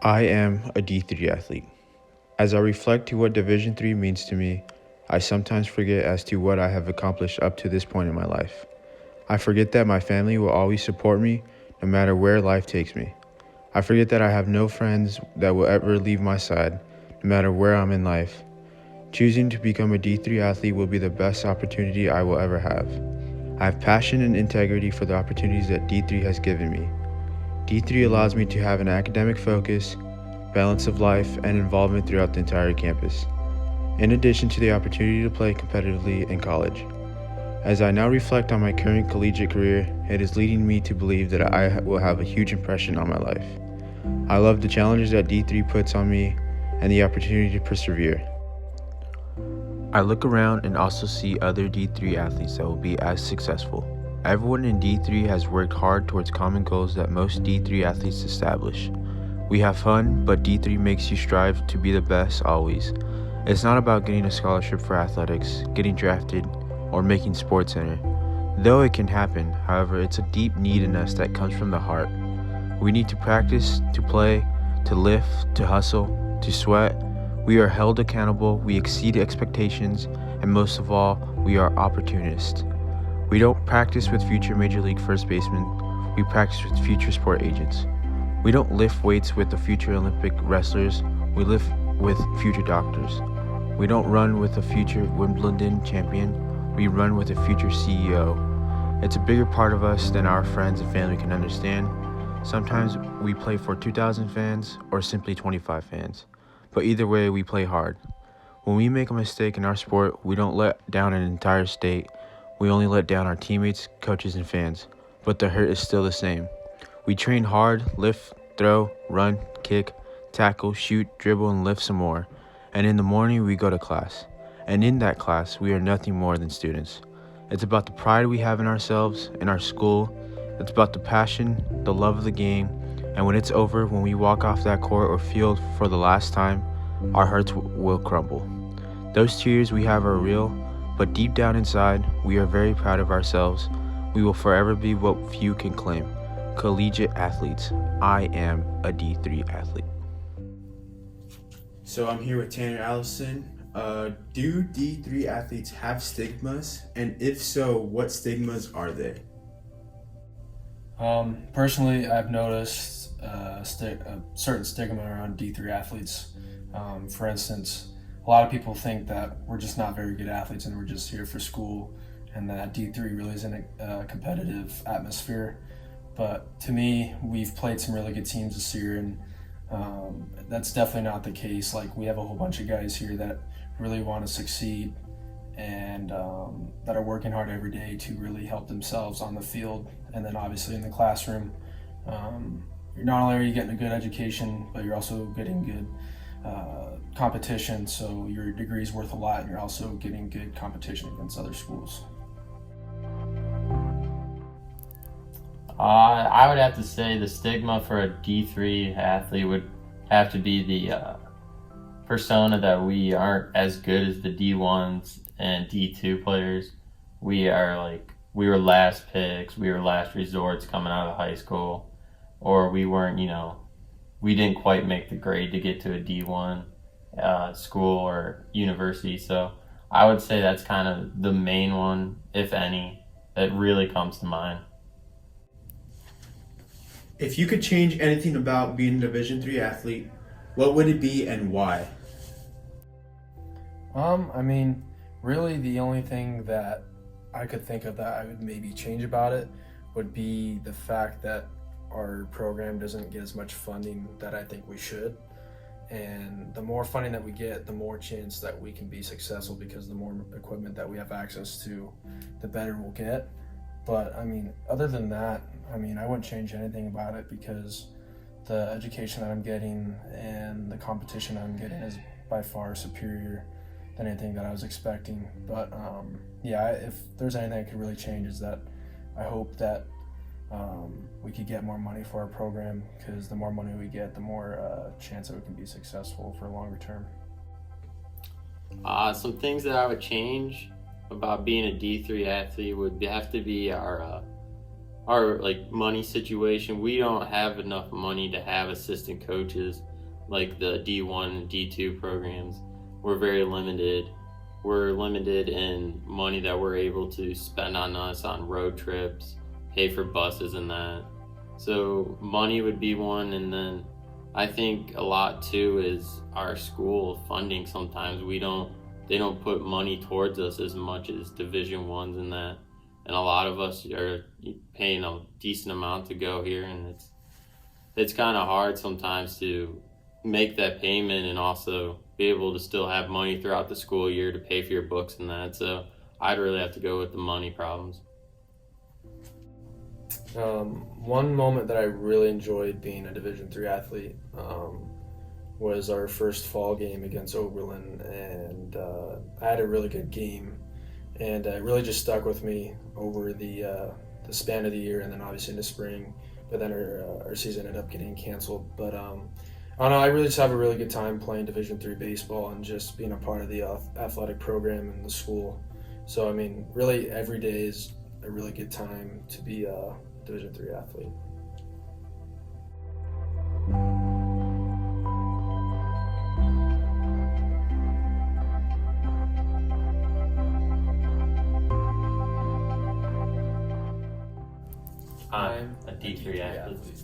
I am a D3 athlete. As I reflect to what Division III means to me, I sometimes forget as to what I have accomplished up to this point in my life. I forget that my family will always support me no matter where life takes me. I forget that I have no friends that will ever leave my side, no matter where I'm in life. Choosing to become a D3 athlete will be the best opportunity I will ever have. I have passion and integrity for the opportunities that D3 has given me. D3 allows me to have an academic focus, balance of life, and involvement throughout the entire campus, in addition to the opportunity to play competitively in college. As I now reflect on my current collegiate career, it is leading me to believe that I will have a huge impression on my life. I love the challenges that D3 puts on me and the opportunity to persevere. I look around and also see other D3 athletes that will be as successful. Everyone in D3 has worked hard towards common goals that most D3 athletes establish. We have fun, but D3 makes you strive to be the best always. It's not about getting a scholarship for athletics, getting drafted, or making Sports Center. Though it can happen, however, it's a deep need in us that comes from the heart. We need to practice, to play, to lift, to hustle, to sweat. We are held accountable, we exceed expectations, and most of all, we are opportunists. We don't practice with future Major League first basemen, we practice with future sport agents. We don't lift weights with the future Olympic wrestlers, we lift with future doctors. We don't run with a future Wimbledon champion, we run with a future CEO. It's a bigger part of us than our friends and family can understand. Sometimes we play for 2,000 fans or simply 25 fans, but either way we play hard. When we make a mistake in our sport, we don't let down an entire state. We only let down our teammates, coaches, and fans, but the hurt is still the same. We train hard, lift, throw, run, kick, tackle, shoot, dribble, and lift some more. And in the morning, we go to class. And in that class, we are nothing more than students. It's about the pride we have in ourselves, in our school. It's about the passion, the love of the game. And when it's over, when we walk off that court or field for the last time, our hearts will crumble. Those tears we have are real, but deep down inside, we are very proud of ourselves. We will forever be what few can claim. Collegiate athletes. I am a D3 athlete. So I'm here with Tanner Allison. Do D3 athletes have stigmas? And if so, what stigmas are they? Personally, I've noticed a certain stigma around D3 athletes. For instance, a lot of people think that we're just not very good athletes and we're just here for school, and that D3 really isn't a competitive atmosphere. But to me, we've played some really good teams this year, and that's definitely not the case. Like, we have a whole bunch of guys here that really want to succeed and that are working hard every day to really help themselves on the field, and then obviously in the classroom. Not only are you getting a good education, but you're also getting good competition, so your degree is worth a lot, and you're also getting good competition against other schools. I would have to say the stigma for a D3 athlete would have to be the persona that we aren't as good as the D1s and D2 players. We were last picks, we were last resorts coming out of high school, or we weren't, we didn't quite make the grade to get to a D1 school or university. So I would say that's kind of the main one, if any, that really comes to mind. If you could change anything about being a Division III athlete, what would it be and why? Really the only thing that I could think of that I would maybe change about it would be the fact that our program doesn't get as much funding that I think we should. And the more funding that we get, the more chance that we can be successful, because the more equipment that we have access to, the better we'll get. But other than that, I wouldn't change anything about it, because the education that I'm getting and the competition I'm getting is by far superior than anything that I was expecting. But if there's anything I could really change, is that I hope that we could get more money for our program, because the more money we get, the more chance that we can be successful for longer term. Some things that I would change about being a D3 athlete would have to be our like money situation. We don't have enough money to have assistant coaches like the D1 and D2 programs. We're very limited. We're limited in money that we're able to spend on us on road trips, pay for buses and that. So money would be one, and then I think a lot too is our school funding. Sometimes they don't put money towards us as much as Division Ones and that, and a lot of us are paying a decent amount to go here, and it's kind of hard sometimes to make that payment and also be able to still have money throughout the school year to pay for your books and that. So I'd really have to go with the money problems. One moment that I really enjoyed being a Division III athlete was our first fall game against Oberlin, and I had a really good game, and it really just stuck with me over the span of the year, and then obviously in the spring. But then our season ended up getting canceled. But I don't know. I really just have a really good time playing Division III baseball and just being a part of the athletic program in the school. So I mean, really every day is a really good time to be a Division III athlete. I'm a D3 athlete.